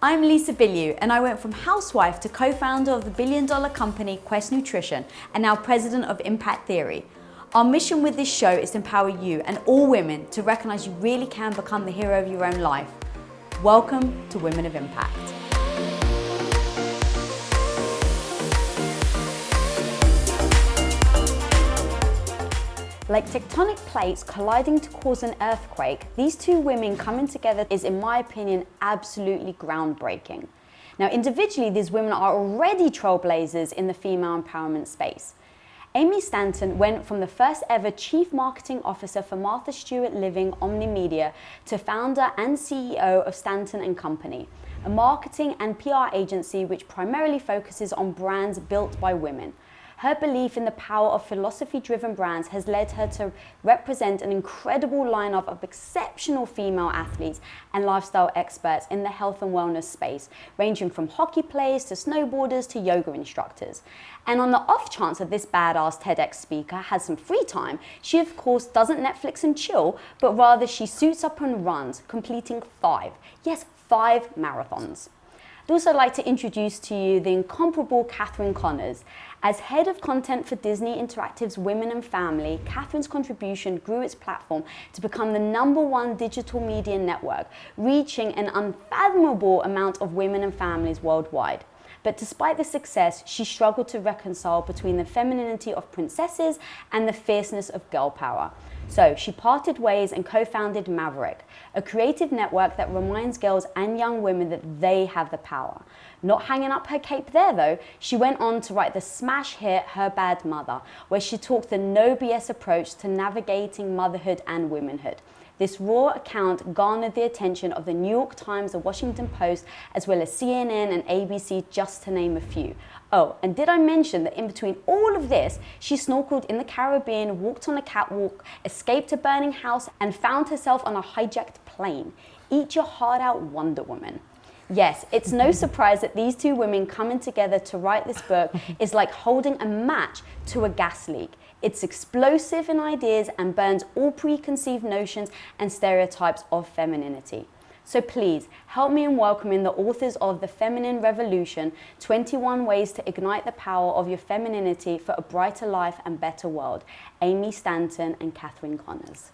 I'm Lisa Bilyeu, and I went from housewife to co-founder of the billion-dollar company Quest Nutrition and now president of Impact Theory. Our mission with this show is to empower you and all women to recognize you really can become the hero of your own life. Welcome to Women of Impact. Like tectonic plates colliding to cause an earthquake, these two women coming together is, in my opinion, absolutely groundbreaking. Now, individually, these women are already trailblazers in the female empowerment space. Amy Stanton went from the first ever Chief Marketing Officer for Martha Stewart Living Omnimedia to founder and CEO of Stanton Company, a marketing and PR agency which primarily focuses on brands built by women. Her belief in the power of philosophy-driven brands has led her to represent an incredible lineup of exceptional female athletes and lifestyle experts in the health and wellness space, ranging from hockey players to snowboarders to yoga instructors. And on the off chance that this badass TEDx speaker has some free time, she of course doesn't Netflix and chill, but rather she suits up and runs, completing 5 marathons. I'd also like to introduce to you the incomparable Catherine Connors. As head of content for Disney Interactive's Women and Family, Catherine's contribution grew its platform to become the #1 digital media network, reaching an unfathomable amount of women and families worldwide. But despite the success, she struggled to reconcile between the femininity of princesses and the fierceness of girl power. So she parted ways and co-founded Maverick, a creative network that reminds girls and young women that they have the power. Not hanging up her cape there though, she went on to write the smash hit Her Bad Mother, where she talked the no BS approach to navigating motherhood and womanhood. This raw account garnered the attention of the New York Times, the Washington Post, as well as CNN and ABC, just to name a few. Oh, and did I mention that in between all of this, she snorkeled in the Caribbean, walked on a catwalk, escaped a burning house, and found herself on a hijacked plane. Eat your heart out, Wonder Woman. Yes, it's no surprise that these two women coming together to write this book is like holding a match to a gas leak. It's explosive in ideas and burns all preconceived notions and stereotypes of femininity. So please, help me in welcoming the authors of The Feminine Revolution, 21 Ways to Ignite the Power of Your Femininity for a Brighter Life and Better World, Amy Stanton and Catherine Connors.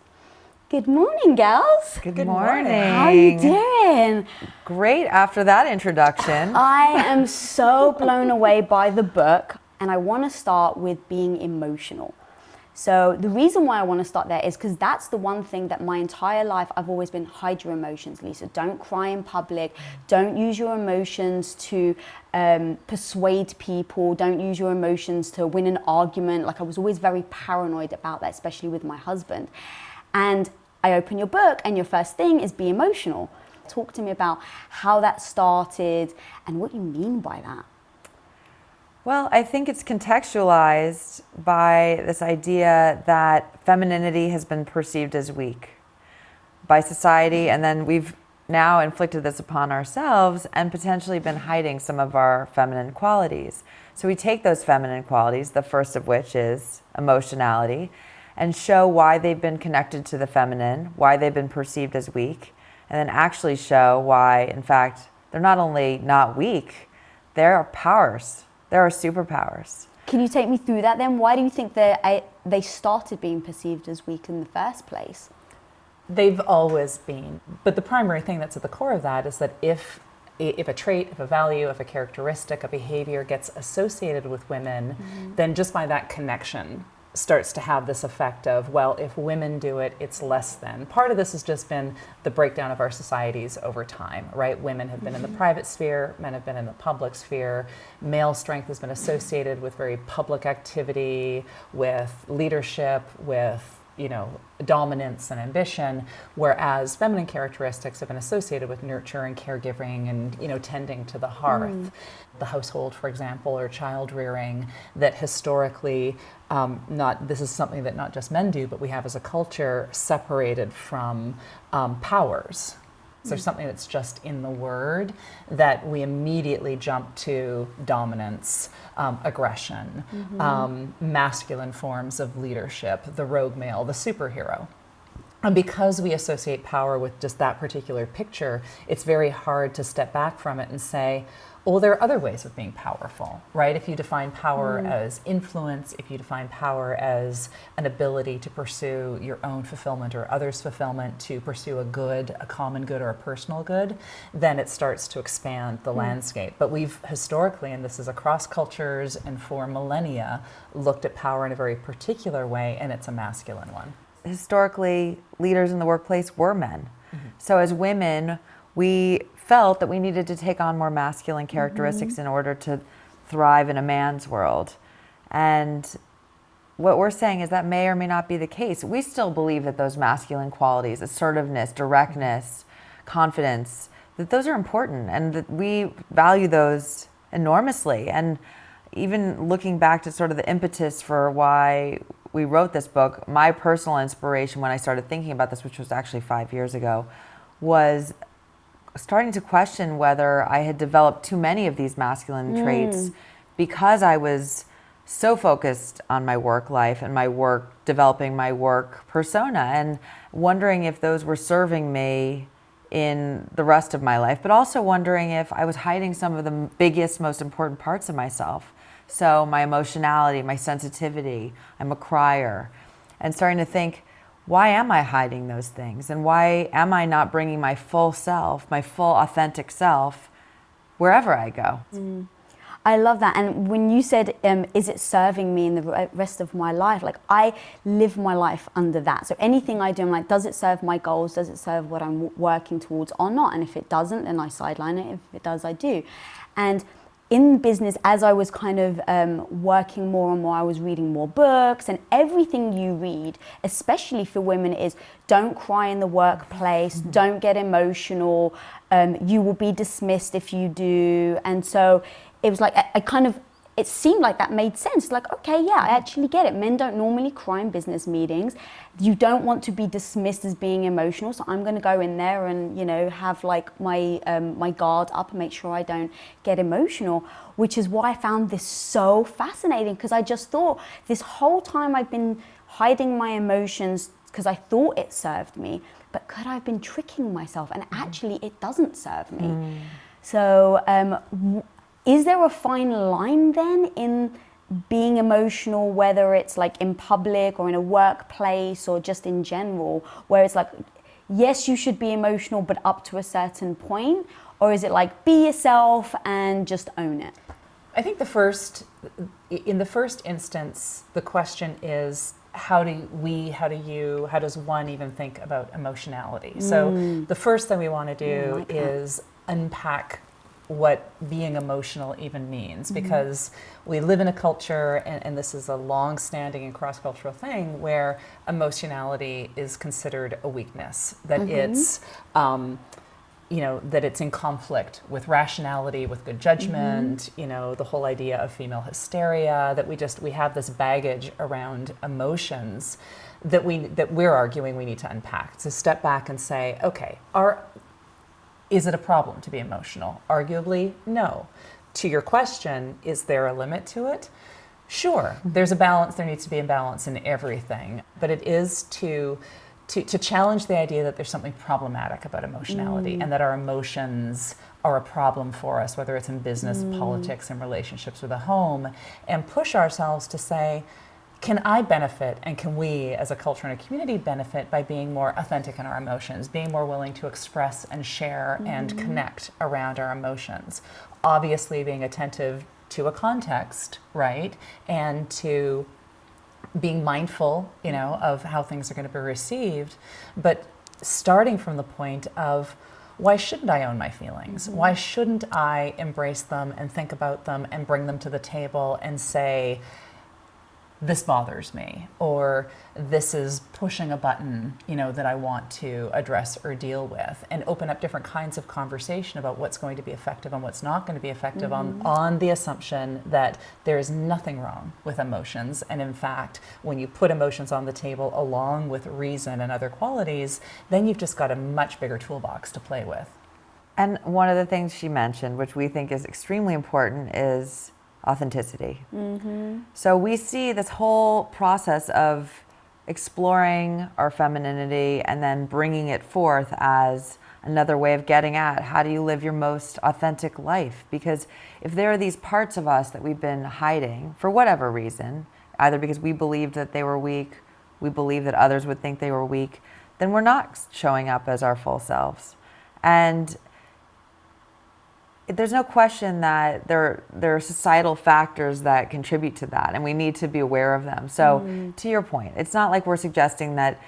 Good morning, gals. Good morning. How are you doing? Great after that introduction. I am so blown away by the book, and I want to start with being emotional. So the reason why I want to start there is because that's the one thing that my entire life I've always been, hide your emotions, Lisa. Don't cry in public. Don't use your emotions to persuade people. Don't use your emotions to win an argument. Like, I was always very paranoid about that, especially with my husband. And I open your book and your first thing is be emotional. Talk to me about how that started and what you mean by that. Well, I think it's contextualized by this idea that femininity has been perceived as weak by society, and then we've now inflicted this upon ourselves and potentially been hiding some of our feminine qualities. So we take those feminine qualities, the first of which is emotionality, and show why they've been connected to the feminine, why they've been perceived as weak, and then actually show why, in fact, they're not only not weak, they're powers. There are superpowers. Can you take me through that then? Why do you think they started being perceived as weak in the first place? They've always been. But the primary thing that's at the core of that is that if a trait, if a value, if a characteristic, a behavior gets associated with women, then just by that connection starts to have this effect of, well, if women do it, it's less than. Part of this has just been the breakdown of our societies over time, right? Women have been in the private sphere, men have been in the public sphere. Male strength has been associated with very public activity, with leadership, with, dominance and ambition, whereas feminine characteristics have been associated with nurture and caregiving and, tending to the hearth. The household, for example, or child rearing, that historically, this is something that not just men do, but we have as a culture separated from powers. So there's something that's just in the word that we immediately jump to dominance, aggression, masculine forms of leadership, the rogue male, the superhero. And because we associate power with just that particular picture, it's very hard to step back from it and say, well, there are other ways of being powerful, right? If you define power as influence, if you define power as an ability to pursue your own fulfillment or others' fulfillment, to pursue a good, a common good or a personal good, then it starts to expand the landscape. But we've historically, and this is across cultures and for millennia, looked at power in a very particular way, and it's a masculine one. Historically, leaders in the workplace were men. So as women, we felt that we needed to take on more masculine characteristics in order to thrive in a man's world. And what we're saying is that may or may not be the case. We still believe that those masculine qualities, assertiveness, directness, confidence, that those are important and that we value those enormously. And even looking back to sort of the impetus for why we wrote this book, my personal inspiration when I started thinking about this, which was actually 5 years ago, was starting to question whether I had developed too many of these masculine traits because I was so focused on my work life and my work, developing my work persona, and wondering if those were serving me in the rest of my life, but also wondering if I was hiding some of the biggest, most important parts of myself. So my emotionality, my sensitivity, I'm a crier, and starting to think, why am I hiding those things? And why am I not bringing my full self, my full authentic self, wherever I go? I love that. And when you said, is it serving me in the rest of my life? Like, I live my life under that. So anything I do, I'm like, does it serve my goals? Does it serve what I'm working towards or not? And if it doesn't, then I sideline it. If it does, I do. And in business, as I was kind of working more and more, I was reading more books, and everything you read, especially for women, is don't cry in the workplace, don't get emotional, you will be dismissed if you do. And so it was like, it seemed like that made sense. Like, okay, yeah, I actually get it. Men don't normally cry in business meetings. You don't want to be dismissed as being emotional, so I'm going to go in there and, you know, have like my my guard up and make sure I don't get emotional, which is why I found this so fascinating, because I just thought this whole time I've been hiding my emotions because I thought it served me, but could I have been tricking myself? And actually, it doesn't serve me. So, is there a fine line then in being emotional, whether it's like in public or in a workplace or just in general, where it's like, yes, you should be emotional, but up to a certain point? Or is it like, be yourself and just own it? I think in the first instance, the question is, how does one even think about emotionality? So the first thing we want to do is unpack what being emotional even means, because we live in a culture, and this is a long-standing and cross-cultural thing, where emotionality is considered a weakness, that it's that it's in conflict with rationality, with good judgment, the whole idea of female hysteria, that we have this baggage around emotions that we're arguing we need to unpack. So step back and say, okay, is it a problem to be emotional? Arguably, no. To your question, is there a limit to it? Sure, there's a balance, there needs to be a balance in everything, but it is to challenge the idea that there's something problematic about emotionality and that our emotions are a problem for us, whether it's in business, politics, and relationships or the home, and push ourselves to say, can I benefit, and can we as a culture and a community benefit by being more authentic in our emotions, being more willing to express and share and connect around our emotions? Obviously being attentive to a context, right? And to being mindful, of how things are going to be received, but starting from the point of, why shouldn't I own my feelings? Why shouldn't I embrace them and think about them and bring them to the table and say, this bothers me, or this is pushing a button, that I want to address or deal with, and open up different kinds of conversation about what's going to be effective and what's not going to be effective on the assumption that there is nothing wrong with emotions. And in fact, when you put emotions on the table along with reason and other qualities, then you've just got a much bigger toolbox to play with. And one of the things she mentioned, which we think is extremely important, is authenticity. So we see this whole process of exploring our femininity and then bringing it forth as another way of getting at how do you live your most authentic life? Because if there are these parts of us that we've been hiding for whatever reason, either because we believed that they were weak, we believed that others would think they were weak, then we're not showing up as our full selves. And there's no question that there are societal factors that contribute to that, and we need to be aware of them. So to your point, it's not like we're suggesting that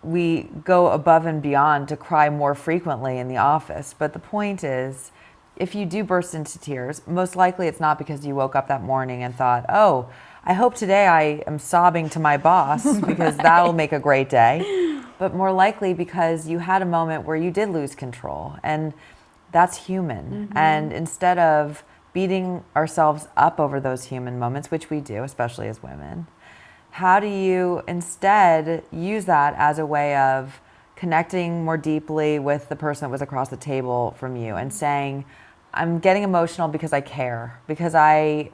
we go above and beyond to cry more frequently in the office. But the point is, if you do burst into tears, most likely it's not because you woke up that morning and thought, oh, I hope today I am sobbing to my boss because that'll make a great day. But more likely because you had a moment where you did lose control, and that's human. And instead of beating ourselves up over those human moments, which we do, especially as women, how do you instead use that as a way of connecting more deeply with the person that was across the table from you and saying, I'm getting emotional because I care, because I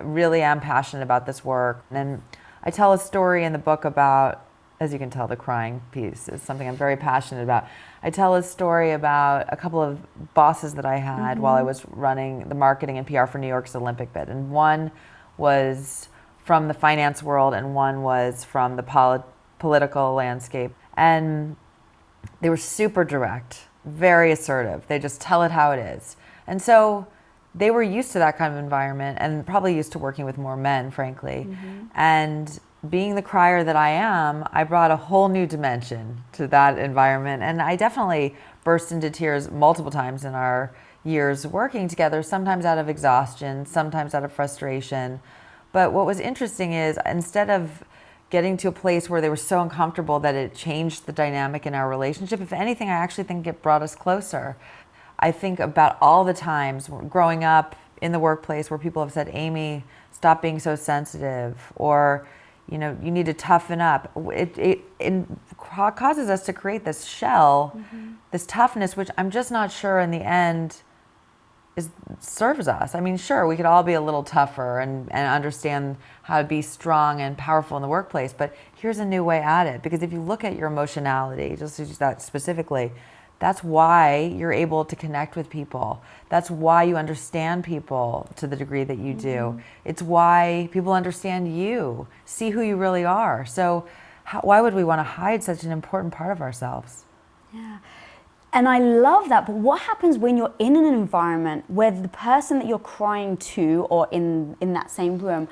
really am passionate about this work. And I tell a story in the book about, as you can tell, the crying piece is something I'm very passionate about. I tell a story about a couple of bosses that I had while I was running the marketing and PR for New York's Olympic bid. And one was from the finance world and one was from the political landscape. And they were super direct, very assertive. They just tell it how it is. And so they were used to that kind of environment and probably used to working with more men, frankly. And being the crier that I am, I brought a whole new dimension to that environment. And I definitely burst into tears multiple times in our years working together, sometimes out of exhaustion, sometimes out of frustration. But what was interesting is instead of getting to a place where they were so uncomfortable that it changed the dynamic in our relationship, if anything, I actually think it brought us closer. I think about all the times growing up in the workplace where people have said, Amy, stop being so sensitive, or you need to toughen up. It causes us to create this shell, this toughness, which I'm just not sure in the end serves us. I mean, sure, we could all be a little tougher and understand how to be strong and powerful in the workplace, but here's a new way at it. Because if you look at your emotionality, just to use that specifically, that's why you're able to connect with people. That's why you understand people to the degree that you do. It's why people understand you, see who you really are. So why would we want to hide such an important part of ourselves? Yeah. And I love that, but what happens when you're in an environment where the person that you're crying to or in that same room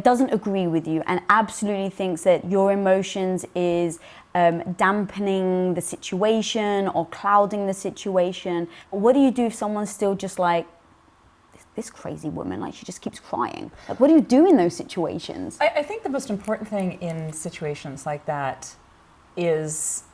doesn't agree with you and absolutely thinks that your emotions is dampening the situation or clouding the situation? What do you do if someone's still just like, this crazy woman, like she just keeps crying? Like, what do you do in those situations? I think the most important thing in situations like that is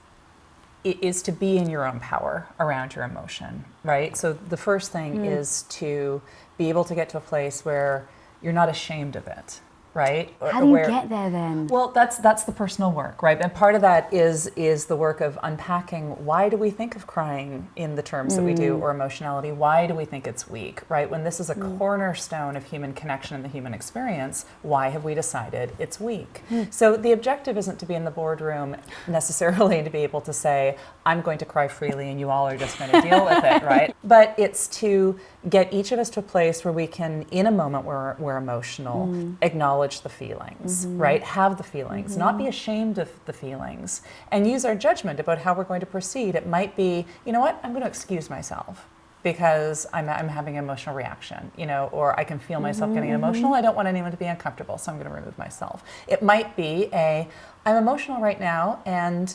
to be in your own power around your emotion, right? So the first thing is to be able to get to a place where you're not ashamed of it, right? How do you get there then? Well, that's the personal work, right? And part of that is the work of unpacking, why do we think of crying in the terms that we do, or emotionality? Why do we think it's weak, right? When this is a cornerstone of human connection and the human experience, why have we decided it's weak? So the objective isn't to be in the boardroom necessarily to be able to say, I'm going to cry freely and you all are just going to deal with it, right? But it's to get each of us to a place where we can, in a moment where we're emotional, acknowledge the feelings, right? Have the feelings, not be ashamed of the feelings, and use our judgment about how we're going to proceed. It might be, you know what, I'm going to excuse myself because I'm having an emotional reaction, or I can feel myself getting emotional. I don't want anyone to be uncomfortable, so I'm going to remove myself. It might be I'm emotional right now and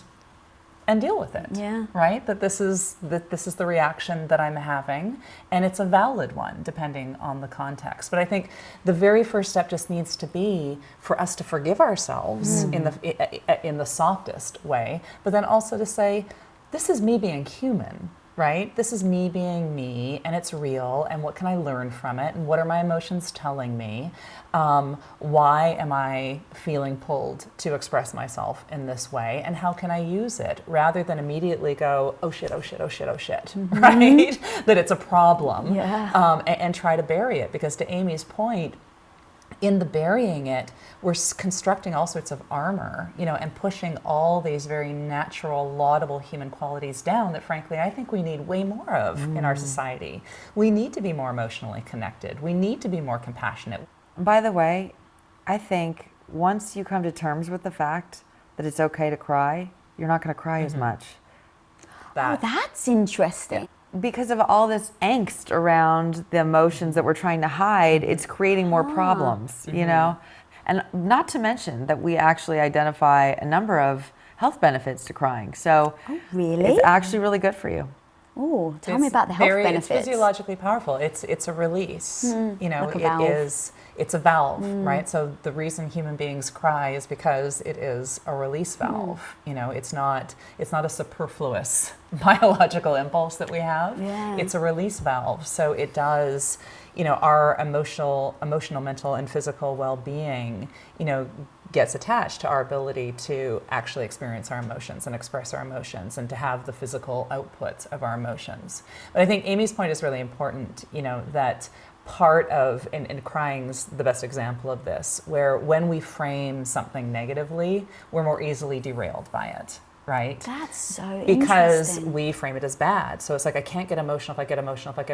deal with it, right? That this is the reaction that I'm having, and it's a valid one depending on the context. But I think the very first step just needs to be for us to forgive ourselves in the softest way, but then also to say, this is me being human, right? This is me being me, and it's real, and what can I learn from it, and what are my emotions telling me? Why am I feeling pulled to express myself in this way, and how can I use it, rather than immediately go, oh shit, oh shit, oh shit, oh shit, right? That it's a problem, and try to bury it. Because to Amy's point, in the burying it, we're constructing all sorts of armor, and pushing all these very natural, laudable human qualities down that, frankly, I think we need way more of in our society. We need to be more emotionally connected. We need to be more compassionate. By the way, I think once you come to terms with the fact that it's okay to cry, you're not going to cry as much. Oh, that's interesting. Because of all this angst around the emotions that we're trying to hide, it's creating more problems, And not to mention that we actually identify a number of health benefits to crying. So really? It's actually really good for you. Oh, tell me about the health benefits. It's physiologically powerful. It's a release. Like a valve. It's a valve, right? So the reason human beings cry is because it is a release valve. It's not a superfluous biological impulse that we have. Yeah. It's a release valve. So it does, our emotional, mental, and physical well-being, gets attached to our ability to actually experience our emotions and express our emotions and to have the physical outputs of our emotions. But I think Amy's point is really important, that part of, and crying's the best example of this, where when we frame something negatively, we're more easily derailed by it. Right? That's so because interesting. we frame it as bad. So it's like, I can't get emotional. If I get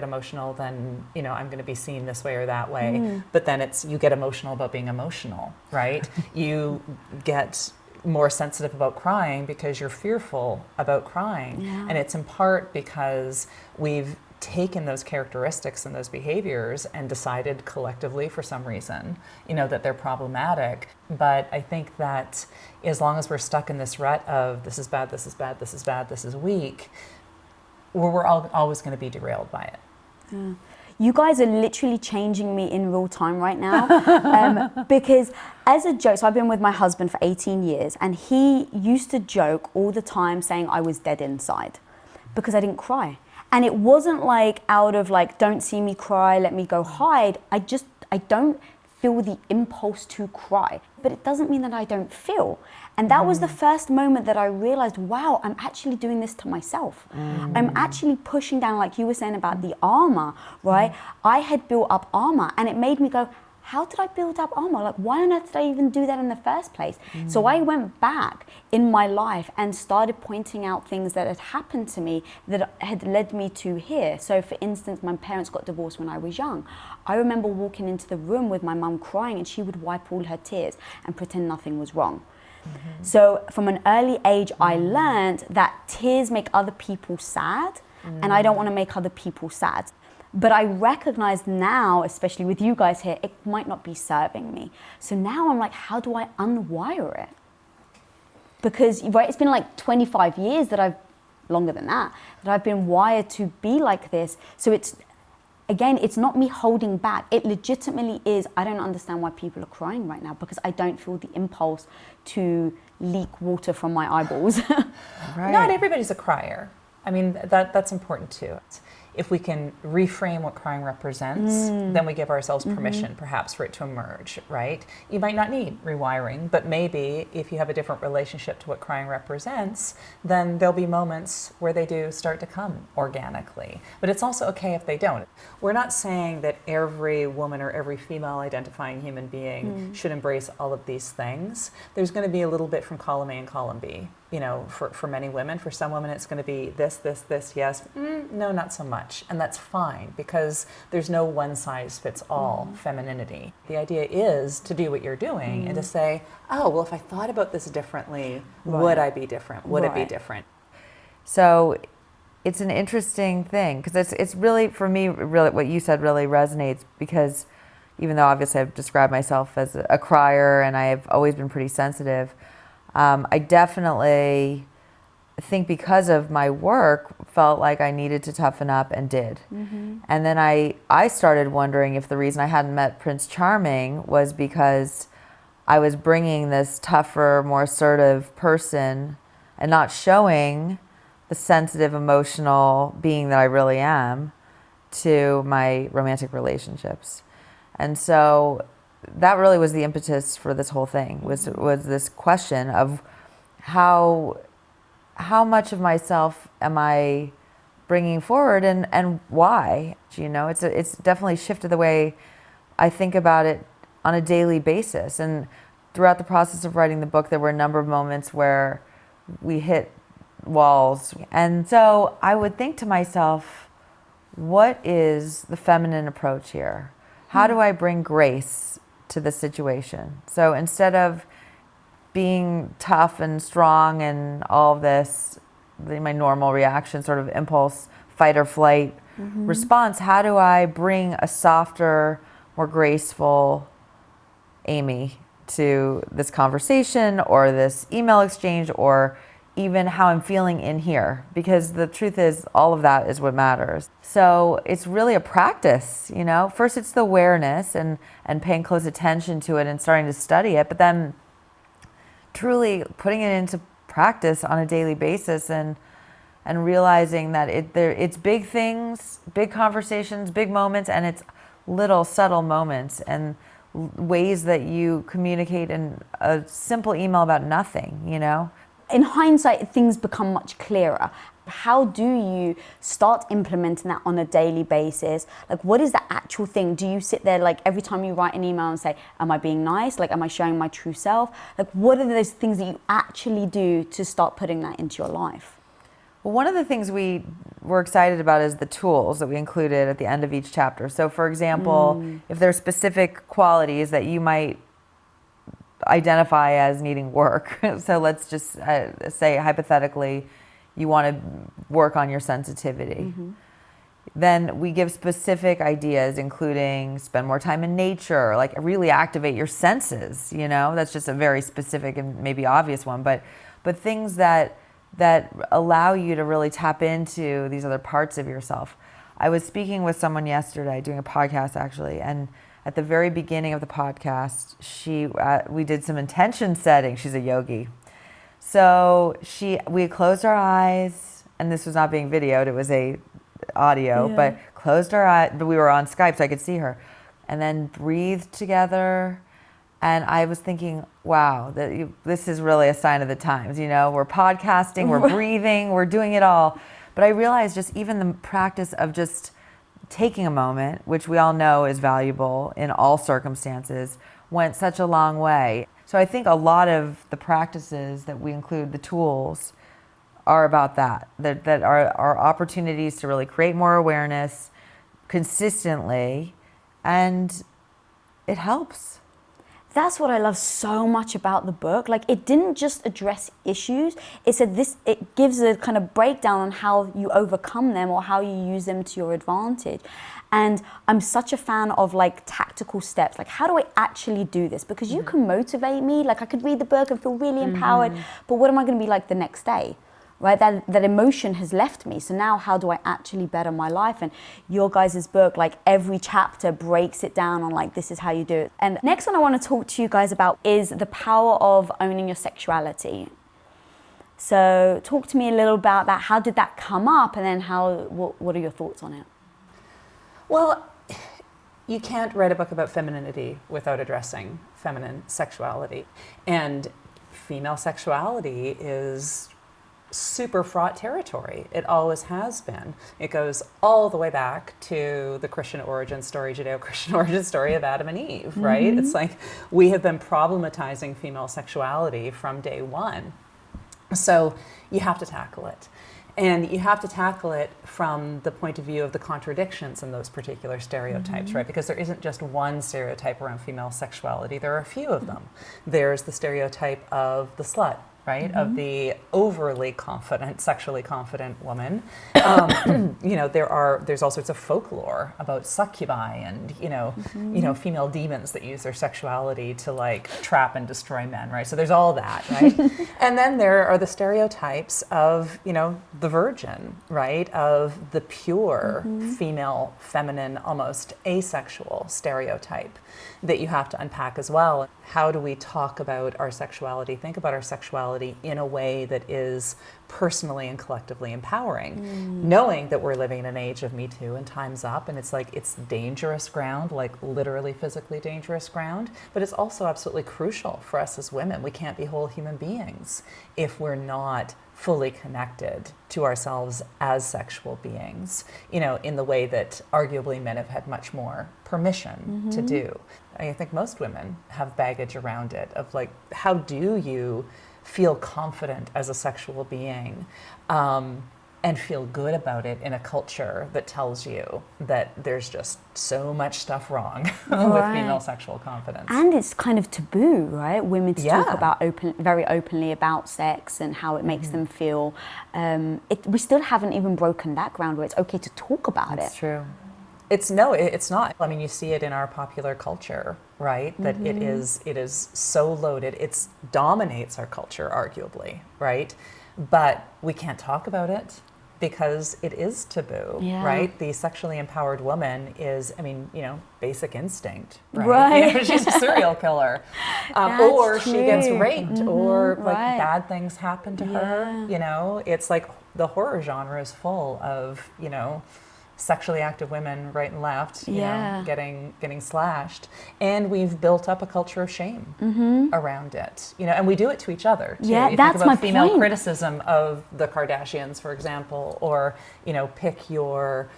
emotional, then, I'm going to be seen this way or that way. But then you get emotional about being emotional, right? You get more sensitive about crying because you're fearful about crying. Yeah. And it's in part because we've taken those characteristics and those behaviors and decided collectively for some reason, that they're problematic. But I think that as long as we're stuck in this rut of this is bad, this is bad, this is bad, this is weak, we're always going to be derailed by it. Yeah. You guys are literally changing me in real time right now. Because as a joke, so I've been with my husband for 18 years, and he used to joke all the time saying I was dead inside because I didn't cry. And it wasn't like out of like, don't see me cry, let me go hide. I don't feel the impulse to cry. But it doesn't mean that I don't feel. And that was the first moment that I realized, wow, I'm actually doing this to myself. I'm actually pushing down, like you were saying about the armor, right? I had built up armor, and it made me go, how did I build up armor? Like, why on earth did I even do that in the first place? So I went back in my life and started pointing out things that had happened to me that had led me to here. So for instance, my parents got divorced when I was young. I remember walking into the room with my mum crying, and she would wipe all her tears and pretend nothing was wrong. So from an early age, I learned that tears make other people sad, and I don't want to make other people sad. But I recognize now, especially with you guys here, it might not be serving me. So now I'm like, how do I unwire it? Because it's been like 25 years longer than that I've been wired to be like this. So it's not me holding back. It legitimately is, I don't understand why people are crying right now, because I don't feel the impulse to leak water from my eyeballs. Right. Not everybody's a crier. I mean, that's important too. If we can reframe what crying represents, then we give ourselves permission, perhaps, for it to emerge, right? You might not need rewiring, but maybe if you have a different relationship to what crying represents, then there'll be moments where they do start to come organically. But it's also okay if they don't. We're not saying that every woman or every female identifying human being should embrace all of these things. There's going to be a little bit from column A and column B. For many women. For some women, it's going to be this, yes. No, not so much. And that's fine, because there's no one size fits all femininity. The idea is to do what you're doing and to say, oh, well, if I thought about this differently, would I be different? Would it be different? So it's an interesting thing, because it's really, for me, really what you said really resonates, because even though obviously I've described myself as a crier and I've always been pretty sensitive, I definitely think because of my work felt like I needed to toughen up, and did. And then I started wondering if the reason I hadn't met Prince Charming was because I was bringing this tougher, more assertive person and not showing the sensitive, emotional being that I really am to my romantic relationships. And so that really was the impetus for this whole thing, was this question of how much of myself am I bringing forward, and why? It's definitely shifted the way I think about it on a daily basis. And throughout the process of writing the book, there were a number of moments where we hit walls. And so I would think to myself, what is the feminine approach here? How do I bring grace to the situation? So instead of being tough and strong and all of this, my normal reaction, sort of impulse, fight or flight response, how do I bring a softer, more graceful Amy to this conversation or this email exchange or even how I'm feeling in here? Because the truth is, all of that is what matters. So it's really a practice, you know? First it's the awareness and paying close attention to it and starting to study it, but then truly putting it into practice on a daily basis and realizing that it's big things, big conversations, big moments, and it's little subtle moments and ways that you communicate in a simple email about nothing, you know? In hindsight, things become much clearer. How do you start implementing that on a daily basis? Like, what is the actual thing? Do you sit there, like, every time you write an email and say, am I being nice? Like, am I showing my true self? Like, what are those things that you actually do to start putting that into your life? Well, one of the things we were excited about is the tools that we included at the end of each chapter. So, for example, if there are specific qualities that you might identify as needing work, so let's just say hypothetically you want to work on your sensitivity, then we give specific ideas, including spend more time in nature, like really activate your senses, you know? That's just a very specific and maybe obvious one, but things that allow you to really tap into these other parts of yourself. I was speaking with someone yesterday, doing a podcast actually, and at the very beginning of the podcast, we did some intention setting. She's a yogi. So we closed our eyes, and this was not being videoed, it was a audio, but closed our eyes, but we were on Skype so I could see her, and then breathed together. And I was thinking, wow, this is really a sign of the times, you know? We're podcasting, we're breathing, we're doing it all. But I realized just even the practice of just taking a moment, which we all know is valuable in all circumstances, went such a long way. So I think a lot of the practices that we include, the tools, are about that are opportunities to really create more awareness consistently, and it helps. That's what I love so much about the book. Like, it didn't just address issues. It gives a kind of breakdown on how you overcome them or how you use them to your advantage. And I'm such a fan of like tactical steps. Like, how do I actually do this? Because you can motivate me. Like, I could read the book and feel really empowered, but what am I going to be like the next day? Right, that emotion has left me. So now how do I actually better my life? And your guys' book, like every chapter breaks it down on like, this is how you do it. And next one I want to talk to you guys about is the power of owning your sexuality. So talk to me a little about that. How did that come up? And then what are your thoughts on it? Well, you can't write a book about femininity without addressing feminine sexuality. And female sexuality is super fraught territory. It always has been. It goes all the way back to the Christian origin story, Judeo-Christian origin story of Adam and Eve, right? It's like we have been problematizing female sexuality from day one. So you have to tackle it. And you have to tackle it from the point of view of the contradictions in those particular stereotypes, right? Because there isn't just one stereotype around female sexuality, there are a few of them. There's the stereotype of the slut, right? Of the overly confident, sexually confident woman. You know, there's all sorts of folklore about succubi and, you know, female demons that use their sexuality to like trap and destroy men, right? So there's all that, right? And then there are the stereotypes of, you know, the virgin, right? Of the pure female, feminine, almost asexual stereotype that you have to unpack as well. How do we talk about our sexuality, think about our sexuality sexuality in a way that is personally and collectively empowering, knowing that we're living in an age of Me Too and time's up, and it's like, it's dangerous ground, like literally physically dangerous ground, but it's also absolutely crucial for us as women. We can't be whole human beings if we're not fully connected to ourselves as sexual beings, you know, in the way that arguably men have had much more permission to do. I think most women have baggage around it of like, how do you feel confident as a sexual being and feel good about it in a culture that tells you that there's just so much stuff wrong with female sexual confidence. And it's kind of taboo, right? Women to talk Yeah. about very openly about sex and how it makes them feel. We still haven't even broken that ground where it's okay to talk about That's it. true. It's not. I mean, you see it in our popular culture, right? That it is so loaded. It dominates our culture, arguably, right? But we can't talk about it because it is taboo, Yeah. right? The sexually empowered woman is, I mean, you know, basic instinct, right? Right. You know, she's a serial killer, or she gets raped, or like right. bad things happen to her. You know, it's like the horror genre is full of, you know, sexually active women right and left, you know, getting slashed. And we've built up a culture of shame around it. You know, and we do it to each other too. Yeah, you that's think about my female point. criticism of the Kardashians, for example, or, you know, pick your,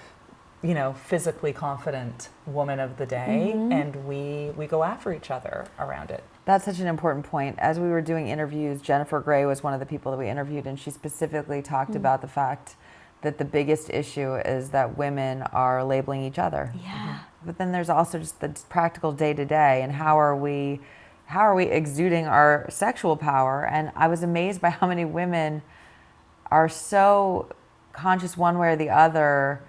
you know, physically confident woman of the day, and we go after each other around it. That's such an important point. As we were doing interviews, Jennifer Gray was one of the people that we interviewed, and she specifically talked about the fact that the biggest issue is that women are labeling each other. Yeah. But then there's also just the practical day-to-day, and how are we exuding our sexual power? And I was amazed by how many women are so conscious one way or the other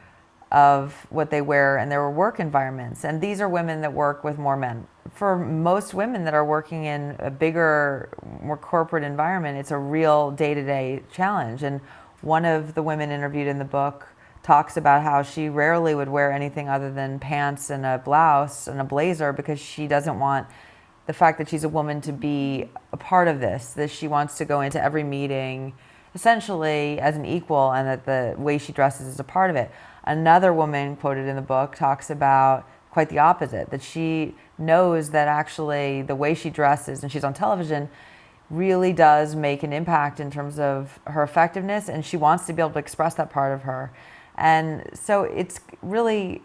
of what they wear in their work environments. And these are women that work with more men. For most women that are working in a bigger, more corporate environment, it's a real day-to-day challenge. And one of the women interviewed in the book talks about how she rarely would wear anything other than pants and a blouse and a blazer because she doesn't want the fact that she's a woman to be a part of this, that she wants to go into every meeting essentially as an equal, and that the way she dresses is a part of it. Another woman quoted in the book talks about quite the opposite, that she knows that actually the way she dresses, and she's on television, really does make an impact in terms of her effectiveness, and she wants to be able to express that part of her. And so it's really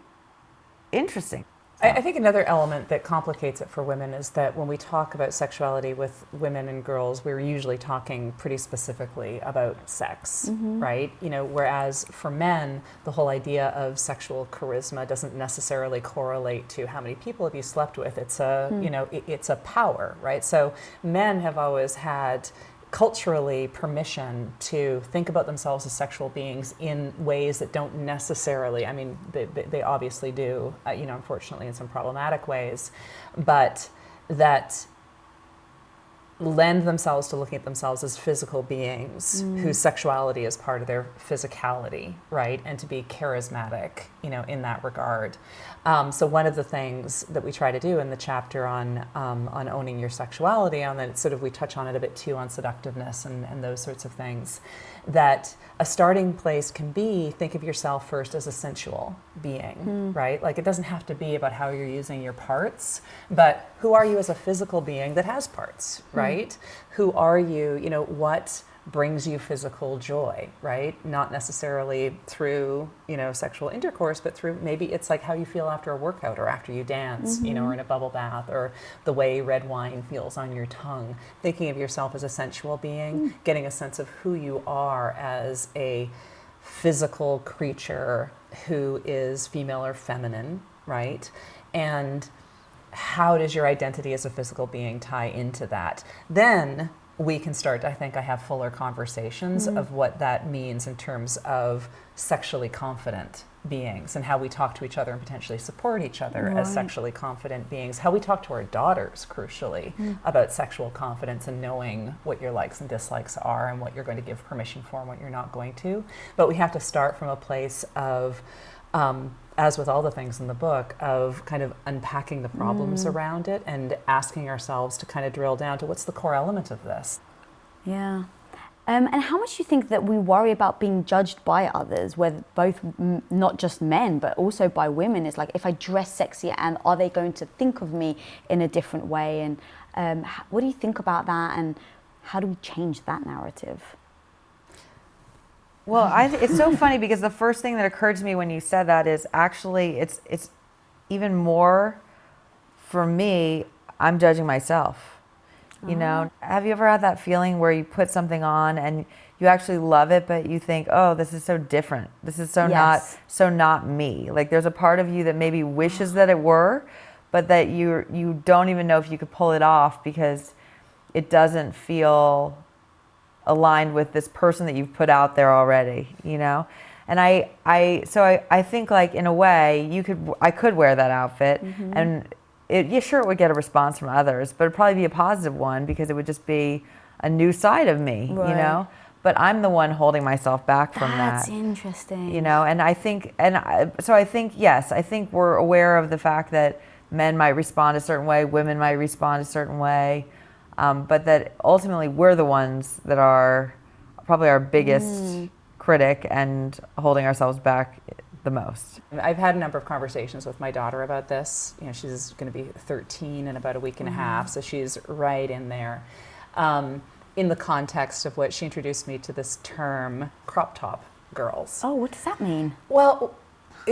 interesting. I think another element that complicates it for women is that when we talk about sexuality with women and girls, we're usually talking pretty specifically about sex, right? You know, whereas for men, the whole idea of sexual charisma doesn't necessarily correlate to how many people have you slept with. It's a, you know, it's a power, right? So men have always had culturally permission to think about themselves as sexual beings in ways that don't necessarily, I mean, they obviously do, you know, unfortunately in some problematic ways, but that lend themselves to looking at themselves as physical beings whose sexuality is part of their physicality, right? And to be charismatic, you know, in that regard. So one of the things that we try to do in the chapter on owning your sexuality, on that sort of, we touch on it a bit too, on seductiveness and those sorts of things, that a starting place can be, think of yourself first as a sensual being, right? Like, it doesn't have to be about how you're using your parts, but who are you as a physical being that has parts, right? Who are you, you know, what brings you physical joy, right? Not necessarily through, you know, sexual intercourse, but through, maybe it's like how you feel after a workout, or after you dance, you know, or in a bubble bath, or the way red wine feels on your tongue. Thinking of yourself as a sensual being, getting a sense of who you are as a physical creature who is female or feminine, right? And how does your identity as a physical being tie into that? Then we can start, I think I have fuller conversations of what that means in terms of sexually confident beings, and how we talk to each other and potentially support each other as sexually confident beings, how we talk to our daughters, crucially, about sexual confidence and knowing what your likes and dislikes are, and what you're going to give permission for and what you're not going to. But we have to start from a place of, as with all the things in the book, of kind of unpacking the problems around it and asking ourselves to kind of drill down to what's the core element of this. Yeah. And how much do you think that we worry about being judged by others, whether both not just men, but also by women? It's like, if I dress sexy, and are they going to think of me in a different way? And what do you think about that? And how do we change that narrative? Well, it's so funny because the first thing that occurred to me when you said that is actually it's even more for me. I'm judging myself. You know, have you ever had that feeling where you put something on and you actually love it, but you think, oh, this is so different. This is so not me. Like, there's a part of you that maybe wishes that it were, but that you don't even know if you could pull it off because it doesn't feel aligned with this person that you've put out there already, you know? And I think, like, in a way, I could wear that outfit, and sure, it would get a response from others, but it'd probably be a positive one because it would just be a new side of me, you know? But I'm the one holding myself back from that. That's interesting. You know, and I think, yes, I think we're aware of the fact that men might respond a certain way, women might respond a certain way, but that ultimately we're the ones that are probably our biggest critic and holding ourselves back the most. I've had a number of conversations with my daughter about this. You know, she's going to be 13 in about a week and a half, so she's right in there. In the context of what she introduced me to this term, crop top girls. Oh, what does that mean? Well,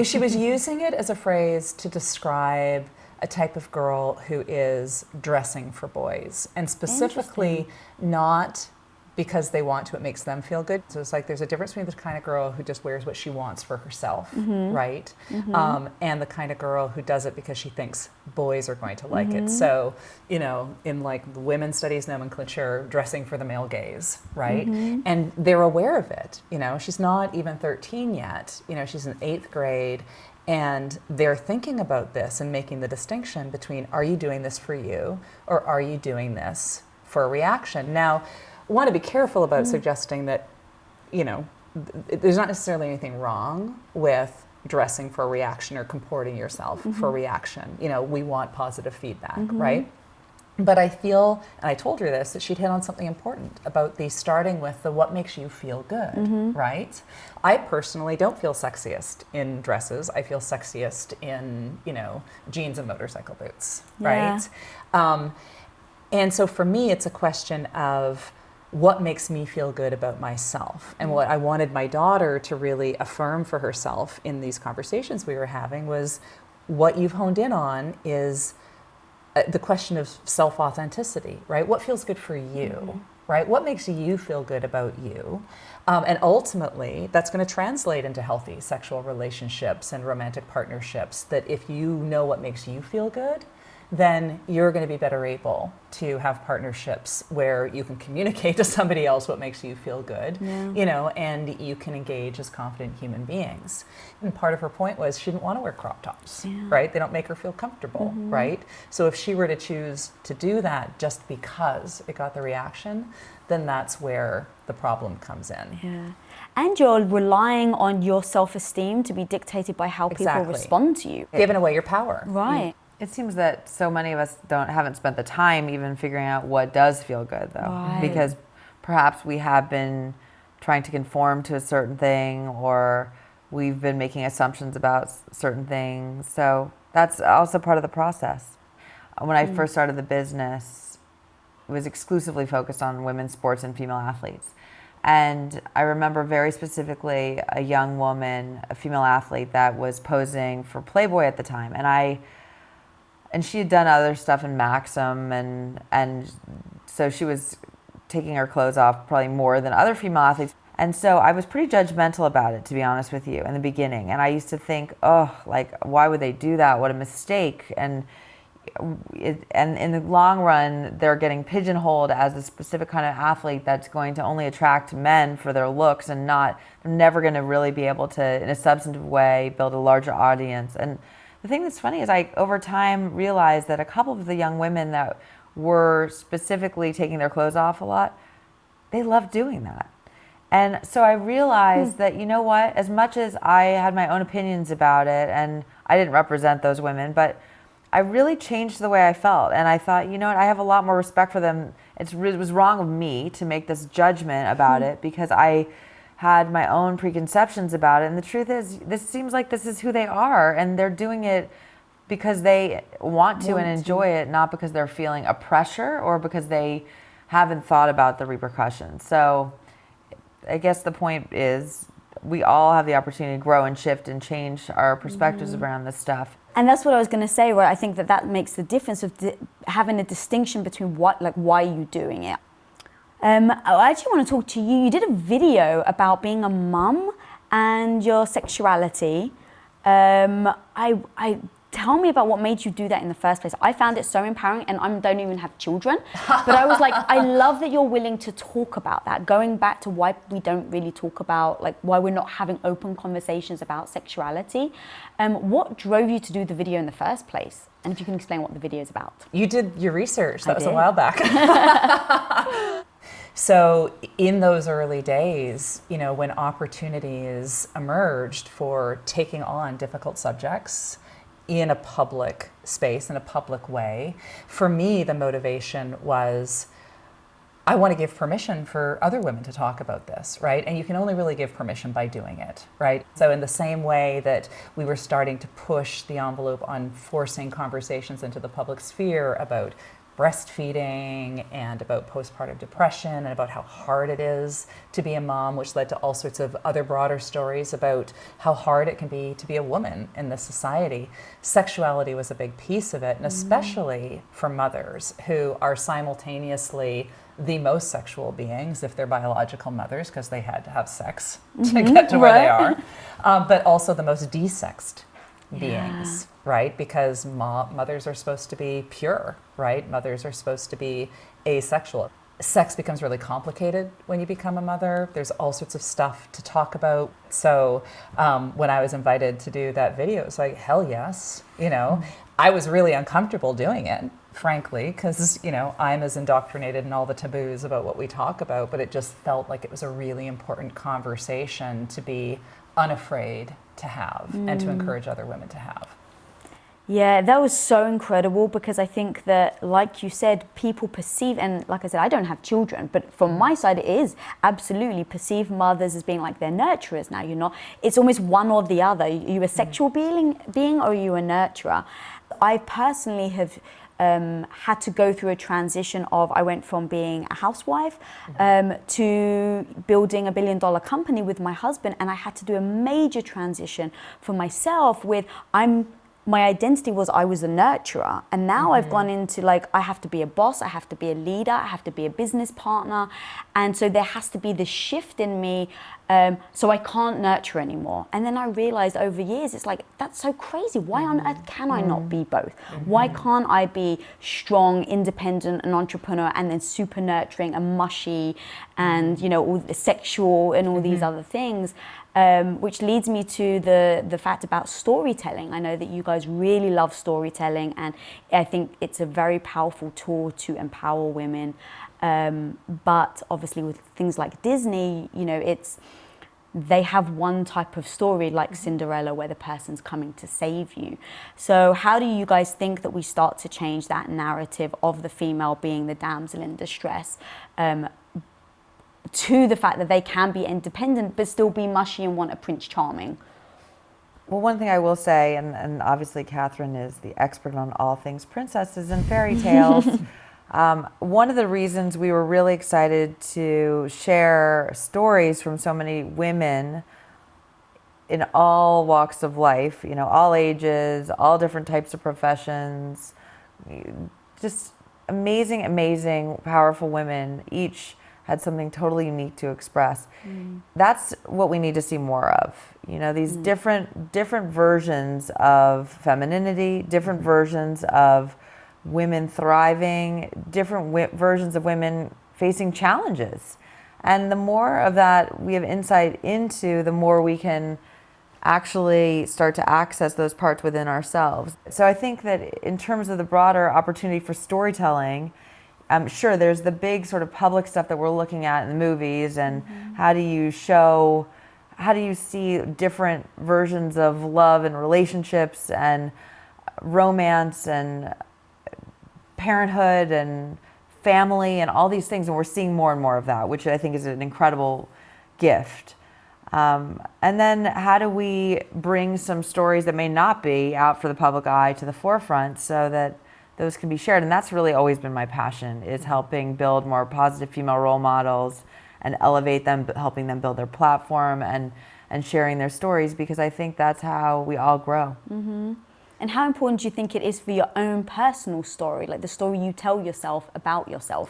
she was using it as a phrase to describe a type of girl who is dressing for boys, and specifically not because they want to, it makes them feel good. So it's like there's a difference between the kind of girl who just wears what she wants for herself, right? And the kind of girl who does it because she thinks boys are going to like it. So, you know, in like the women's studies nomenclature, dressing for the male gaze, right? And they're aware of it. You know, she's not even 13 yet. You know, she's in 8th grade. And they're thinking about this and making the distinction between, are you doing this for you, or are you doing this for a reaction? Now, I want to be careful about suggesting that, you know, there's not necessarily anything wrong with dressing for a reaction or comporting yourself for a reaction. You know, we want positive feedback, right? But I feel, and I told her this, that she'd hit on something important about the starting with the what makes you feel good, right? I personally don't feel sexiest in dresses. I feel sexiest in, you know, jeans and motorcycle boots, right? And so for me, it's a question of what makes me feel good about myself. And what I wanted my daughter to really affirm for herself in these conversations we were having was what you've honed in on is the question of self-authenticity, right? What feels good for you, right? What makes you feel good about you? And ultimately, that's going to translate into healthy sexual relationships and romantic partnerships, that if you know what makes you feel good, then you're going to be better able to have partnerships where you can communicate to somebody else what makes you feel good, you know, and you can engage as confident human beings. And part of her point was she didn't want to wear crop tops, right? They don't make her feel comfortable, right? So if she were to choose to do that just because it got the reaction, then that's where the problem comes in. Yeah. And you're relying on your self-esteem to be dictated by how people respond to you. Giving away your power. Right. It seems that so many of us haven't spent the time even figuring out what does feel good, though, because perhaps we have been trying to conform to a certain thing, or we've been making assumptions about certain things. So that's also part of the process. When I first started the business, it was exclusively focused on women's sports and female athletes. And I remember very specifically a young woman, a female athlete, that was posing for Playboy at the time, and she had done other stuff in Maxim, and so she was taking her clothes off probably more than other female athletes. And so I was pretty judgmental about it, to be honest with you, in the beginning. And I used to think, oh, like, why would they do that? What a mistake. And in the long run, they're getting pigeonholed as a specific kind of athlete that's going to only attract men for their looks, and they're never going to really be able to, in a substantive way, build a larger audience. And the thing that's funny is I, over time, realized that a couple of the young women that were specifically taking their clothes off a lot, they loved doing that. And so I realized that, you know what, as much as I had my own opinions about it, and I didn't represent those women, but I really changed the way I felt. And I thought, you know what, I have a lot more respect for them it was wrong of me to make this judgment about it because I had my own preconceptions about it. And the truth is, this seems like this is who they are, and they're doing it because they want to and enjoy it, not because they're feeling a pressure or because they haven't thought about the repercussions. So I guess the point is we all have the opportunity to grow and shift and change our perspectives around this stuff. And that's what I was going to say, right? I think that makes the difference of having a distinction between why are you doing it. I actually want to talk to you. You did a video about being a mum and your sexuality. Tell me about what made you do that in the first place. I found it so empowering, and I don't even have children. But I was like, I love that you're willing to talk about that. Going back to why we don't really talk about, like, why we're not having open conversations about sexuality. What drove you to do the video in the first place? And if you can explain what the video is about. You did your research. That was a while back. So in those early days, you know, when opportunities emerged for taking on difficult subjects in a public space, in a public way, for me, the motivation was, I want to give permission for other women to talk about this, right? And you can only really give permission by doing it, right? So in the same way that we were starting to push the envelope on forcing conversations into the public sphere about breastfeeding and about postpartum depression and about how hard it is to be a mom, which led to all sorts of other broader stories about how hard it can be to be a woman in this society. Sexuality was a big piece of it, and especially for mothers who are simultaneously the most sexual beings if they're biological mothers because they had to have sex to get to where they are, but also the most desexed beings, right? Because mothers are supposed to be pure, right? Mothers are supposed to be asexual. Sex becomes really complicated when you become a mother. There's all sorts of stuff to talk about. So when I was invited to do that video, it was like, hell yes, you know. I was really uncomfortable doing it, frankly, because, you know, I'm as indoctrinated in all the taboos about what we talk about, but it just felt like it was a really important conversation to be unafraid to have and to encourage other women to have. Yeah, that was so incredible because I think that, like you said, people perceive, and like I said, I don't have children, but from my side, it is absolutely perceive mothers as being like they're nurturers now. You're not, it's almost one or the other. Are you a sexual being or are you a nurturer? I personally have had to go through a transition of, I went from being a housewife to building $1 billion company with my husband, and I had to do a major transition for myself with, my identity was I was a nurturer, and now I've gone into like, I have to be a boss, I have to be a leader, I have to be a business partner, and so there has to be this shift in me, so I can't nurture anymore. And then I realized over years, it's like, that's so crazy. Why on earth can I not be both? Why can't I be strong, independent, an entrepreneur, and then super nurturing and mushy, and you know, all the sexual and all these other things? Which leads me to the fact about storytelling. I know that you guys really love storytelling, and I think it's a very powerful tool to empower women. But obviously with things like Disney, you know, they have one type of story like Cinderella where the person's coming to save you. So how do you guys think that we start to change that narrative of the female being the damsel in distress, to the fact that they can be independent but still be mushy and want a Prince Charming? Well, one thing I will say, and obviously Catherine is the expert on all things princesses and fairy tales. One of the reasons we were really excited to share stories from so many women in all walks of life, you know, all ages, all different types of professions, just amazing, amazing, powerful women, each had something totally unique to express. That's what we need to see more of. You know, these different versions of femininity, different versions of women thriving, different versions of women facing challenges. And the more of that we have insight into, the more we can actually start to access those parts within ourselves. So I think that in terms of the broader opportunity for storytelling, sure, there's the big sort of public stuff that we're looking at in the movies, and how do you see different versions of love and relationships and romance and parenthood and family and all these things, and we're seeing more and more of that, which I think is an incredible gift. And then how do we bring some stories that may not be out for the public eye to the forefront so that those can be shared? And that's really always been my passion, is helping build more positive female role models and elevate them, helping them build their platform and sharing their stories, because I think that's how we all grow. Mm-hmm. And how important do you think it is for your own personal story, like the story you tell yourself about yourself?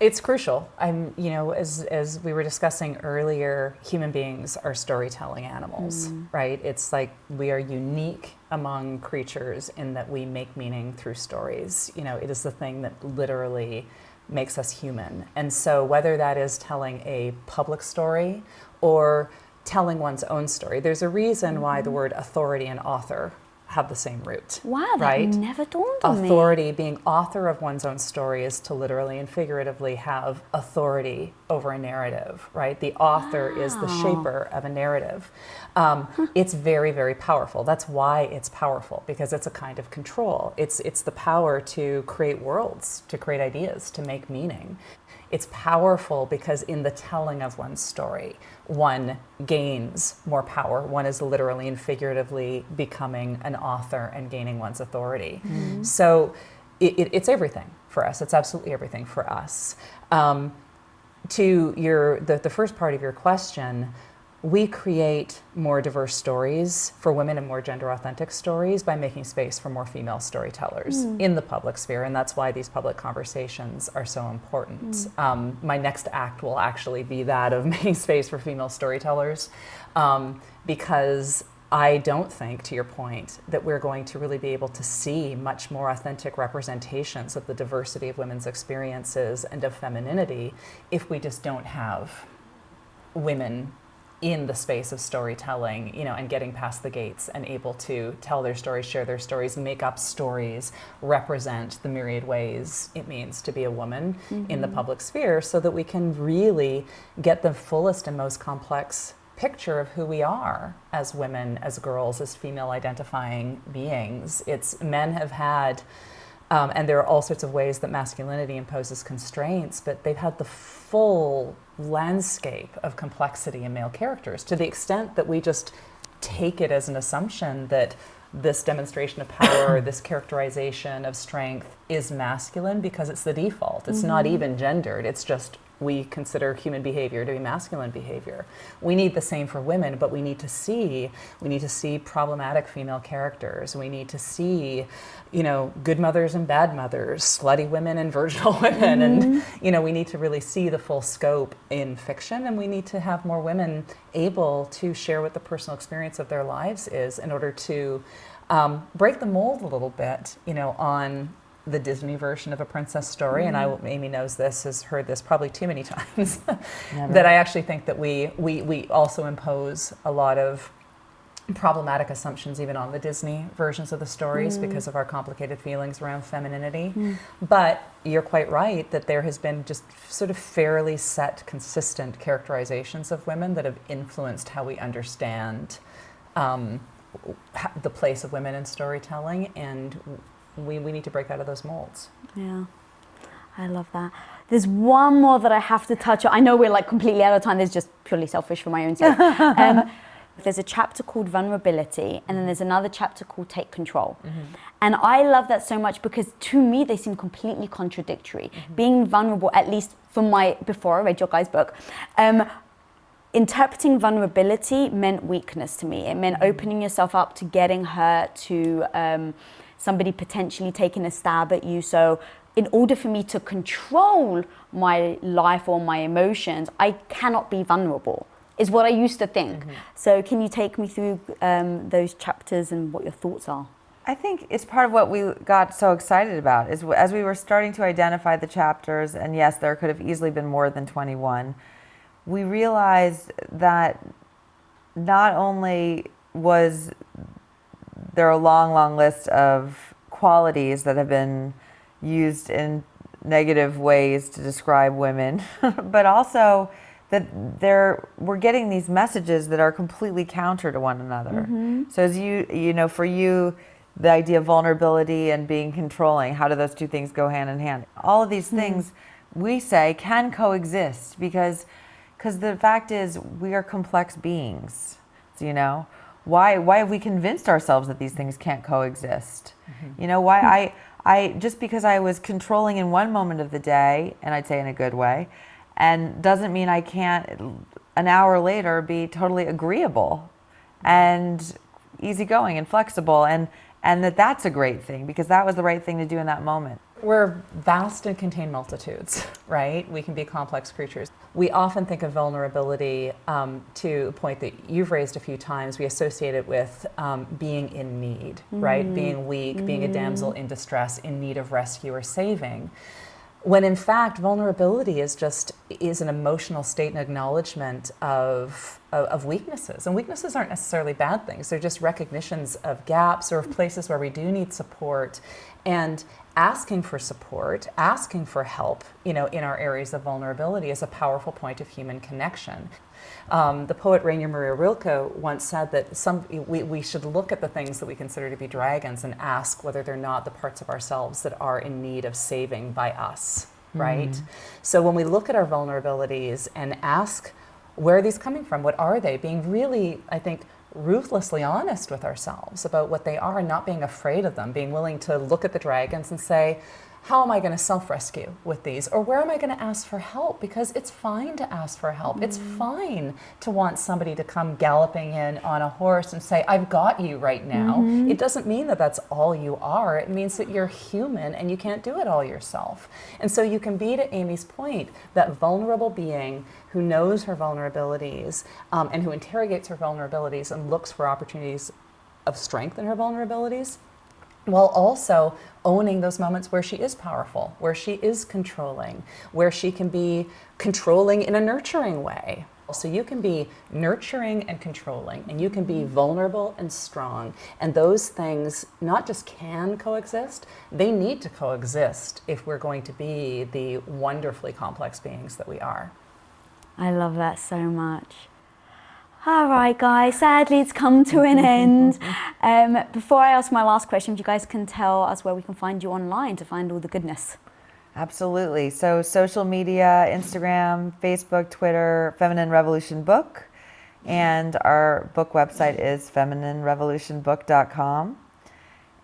It's crucial. As we were discussing earlier, human beings are storytelling animals, right? It's like we are unique among creatures in that we make meaning through stories. It is the thing that literally makes us human. And so whether that is telling a public story or telling one's own story, there's a reason why the word authority and author have the same root. Wow, that right? never dawned on me. Authority, being author of one's own story, is to literally and figuratively have authority over a narrative, right? The author is the shaper of a narrative. It's very, very powerful. That's why it's powerful, because it's a kind of control. It's the power to create worlds, to create ideas, to make meaning. It's powerful because in the telling of one's story, one gains more power. One is literally and figuratively becoming an author and gaining one's authority. Mm-hmm. So it's everything for us. It's absolutely everything for us. To the first part of your question, we create more diverse stories for women and more gender authentic stories by making space for more female storytellers in the public sphere, and that's why these public conversations are so important. My next act will actually be that of making space for female storytellers, because I don't think, to your point, that we're going to really be able to see much more authentic representations of the diversity of women's experiences and of femininity if we just don't have women in the space of storytelling, and getting past the gates and able to tell their stories, share their stories, make up stories, represent the myriad ways it means to be a woman in the public sphere, so that we can really get the fullest and most complex picture of who we are as women, as girls, as female identifying beings. Men have had, and there are all sorts of ways that masculinity imposes constraints, but they've had the full landscape of complexity in male characters, to the extent that we just take it as an assumption that this demonstration of power, this characterization of strength is masculine because it's the default. It's not even gendered. It's just we consider human behavior to be masculine behavior. We need the same for women, but we need to see problematic female characters. We need to see, good mothers and bad mothers, slutty women and virginal women. And, we need to really see the full scope in fiction, and we need to have more women able to share what the personal experience of their lives is in order to break the mold a little bit, on the Disney version of A Princess Story. And Amy knows this, has heard this probably too many times, that I actually think that we also impose a lot of problematic assumptions even on the Disney versions of the stories because of our complicated feelings around femininity. But you're quite right that there has been just sort of fairly set, consistent characterizations of women that have influenced how we understand the place of women in storytelling, and we need to break out of those molds. Yeah, I love that. There's one more that I have to touch on. I know we're completely out of time. This is just purely selfish for my own sake. There's a chapter called Vulnerability, and then there's another chapter called Take Control. And I love that so much because to me they seem completely contradictory. Being vulnerable, at least before I read your guys' book, interpreting vulnerability meant weakness to me. It meant opening yourself up to getting hurt, to somebody potentially taking a stab at you. So in order for me to control my life or my emotions, I cannot be vulnerable, is what I used to think. So can you take me through those chapters and what your thoughts are? I think it's part of what we got so excited about, is as we were starting to identify the chapters, and yes, there could have easily been more than 21, we realized that not only was there a long, long list of qualities that have been used in negative ways to describe women, but also that we're getting these messages that are completely counter to one another. So as for you, the idea of vulnerability and being controlling, how do those two things go hand in hand? All of these things we say can coexist because the fact is we are complex beings, you know? Why have we convinced ourselves that these things can't coexist? You know, why I just because I was controlling in one moment of the day, and I'd say in a good way, and doesn't mean I can't an hour later be totally agreeable and easygoing and flexible, and that's a great thing because that was the right thing to do in that moment. We're vast and contain multitudes, right? We can be complex creatures. We often think of vulnerability to a point that you've raised a few times. We associate it with being in need, right? Being weak, being a damsel in distress, in need of rescue or saving. When in fact, vulnerability is an emotional state and acknowledgement of weaknesses. And weaknesses aren't necessarily bad things. They're just recognitions of gaps or of places where we do need support. And asking for support, asking for help, you know, in our areas of vulnerability is a powerful point of human connection. The poet Rainer Maria Rilke once said that we should look at the things that we consider to be dragons and ask whether they're not the parts of ourselves that are in need of saving by us, right? So when we look at our vulnerabilities and ask, where are these coming from? What are they? Being really, I think, ruthlessly honest with ourselves about what they are and not being afraid of them, being willing to look at the dragons and say, how am I going to self-rescue with these? Or where am I going to ask for help? Because it's fine to ask for help. It's fine to want somebody to come galloping in on a horse and say, I've got you right now. It doesn't mean that that's all you are. It means that you're human and you can't do it all yourself. And so you can be, to Amy's point, that vulnerable being who knows her vulnerabilities and who interrogates her vulnerabilities and looks for opportunities of strength in her vulnerabilities, while also owning those moments where she is powerful, where she is controlling, where she can be controlling in a nurturing way. So you can be nurturing and controlling, and you can be vulnerable and strong. And those things not just can coexist, they need to coexist if we're going to be the wonderfully complex beings that we are. I love that so much. All right, guys, sadly it's come to an end. Before I ask my last question, if you guys can tell us where we can find you online to find all the goodness. Absolutely. So social media, Instagram, Facebook, Twitter, Feminine Revolution Book. And our book website is femininerevolutionbook.com.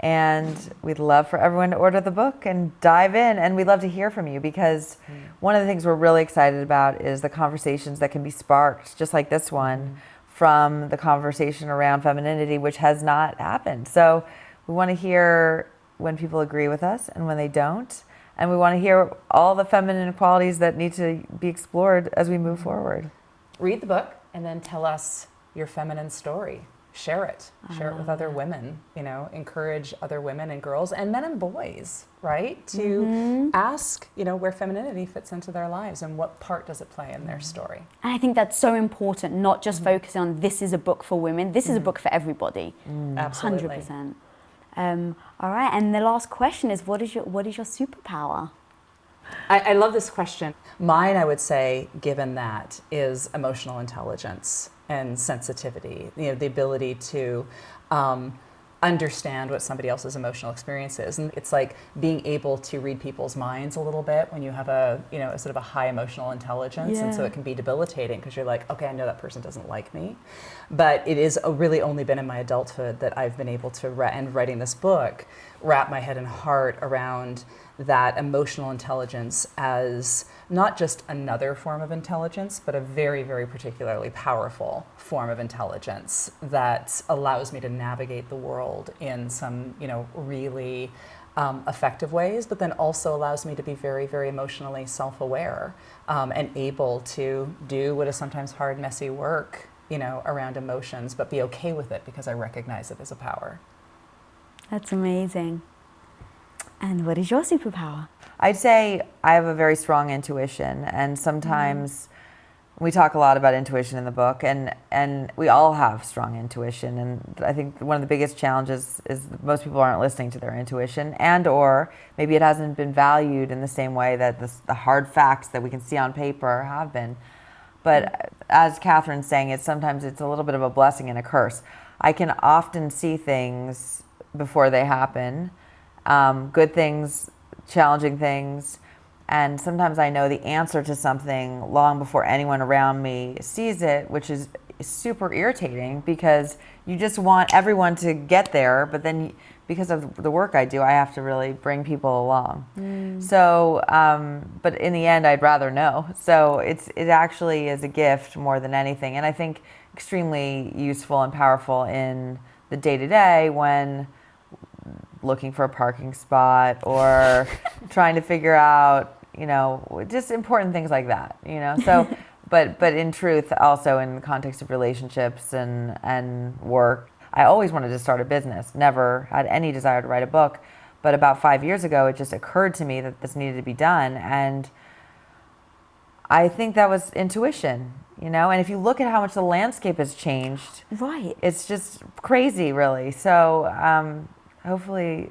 And we'd love for everyone to order the book and dive in. And we'd love to hear from you because one of the things we're really excited about is the conversations that can be sparked, just like this one, from the conversation around femininity, which has not happened. So we want to hear when people agree with us and when they don't. And we want to hear all the feminine qualities that need to be explored as we move forward. Read the book and then tell us your feminine story. Share it with other women, you know, encourage other women and girls and men and boys, right? To ask, you know, where femininity fits into their lives and what part does it play in their story. And I think that's so important, not just focusing on this is a book for women, this is a book for everybody. Absolutely. 100%. All right, and the last question is, what is your superpower? I love this question. Mine, I would say, given that, is emotional intelligence and sensitivity, you know, the ability to understand what somebody else's emotional experience is. And it's like being able to read people's minds a little bit when you have a sort of a high emotional intelligence. And so it can be debilitating because you're like, okay, I know that person doesn't like me. But it is really only been in my adulthood that I've been able to, and writing this book, wrap my head and heart around that emotional intelligence as not just another form of intelligence, but a very, very particularly powerful form of intelligence that allows me to navigate the world in some, you know, really effective ways, but then also allows me to be very, very emotionally self-aware and able to do what is sometimes hard, messy work, you know, around emotions, but be okay with it because I recognize it as a power. That's amazing. And what is your superpower? I'd say I have a very strong intuition, and sometimes we talk a lot about intuition in the book, and we all have strong intuition, and I think one of the biggest challenges is that most people aren't listening to their intuition, and or maybe it hasn't been valued in the same way that the hard facts that we can see on paper have been. But as Catherine's saying, sometimes it's a little bit of a blessing and a curse. I can often see things before they happen, good things, challenging things. And sometimes I know the answer to something long before anyone around me sees it, which is super irritating because you just want everyone to get there, but then because of the work I do, I have to really bring people along. So, but in the end, I'd rather know. So it actually is a gift more than anything, and I think extremely useful and powerful in the day-to-day when looking for a parking spot or trying to figure out, just important things like that, So, but in truth, also in the context of relationships and work, I always wanted to start a business, never had any desire to write a book. But about 5 years ago, it just occurred to me that this needed to be done. And I think that was intuition, and if you look at how much the landscape has changed, Right. It's just crazy, really. So hopefully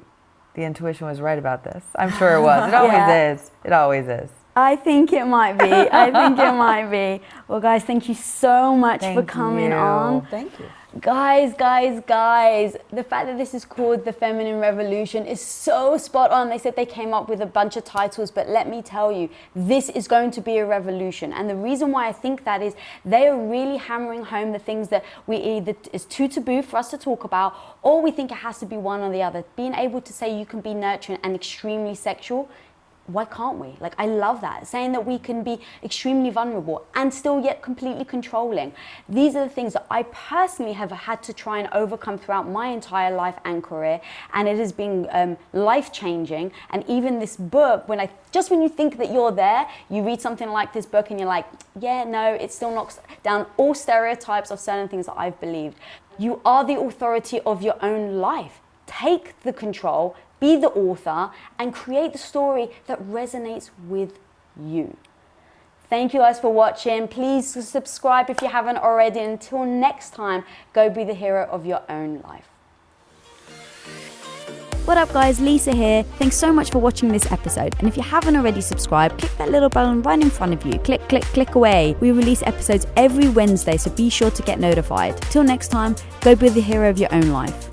the intuition was right about this. I'm sure it was. It always is. It always is. I think it might be. Well, guys, thank you so much for coming on. Thank you. Guys, the fact that this is called The Feminine Revolution is so spot on. They said they came up with a bunch of titles, but let me tell you, this is going to be a revolution. And the reason why I think that is they are really hammering home the things that we either is too taboo for us to talk about, or we think it has to be one or the other. Being able to say you can be nurturing and extremely sexual, why can't we? Like, I love that. Saying that we can be extremely vulnerable and still yet completely controlling. These are the things that I personally have had to try and overcome throughout my entire life and career. And it has been life-changing. And even this book, when you think that you're there, you read something like this book and you're like, yeah, no, it still knocks down all stereotypes of certain things that I've believed. You are the authority of your own life. Take the control, be the author, and create the story that resonates with you. Thank you guys for watching. Please subscribe if you haven't already. Until next time, go be the hero of your own life. What up guys, Lisa here. Thanks so much for watching this episode. And if you haven't already subscribed, click that little button right in front of you. Click, click, click away. We release episodes every Wednesday, so be sure to get notified. Till next time, go be the hero of your own life.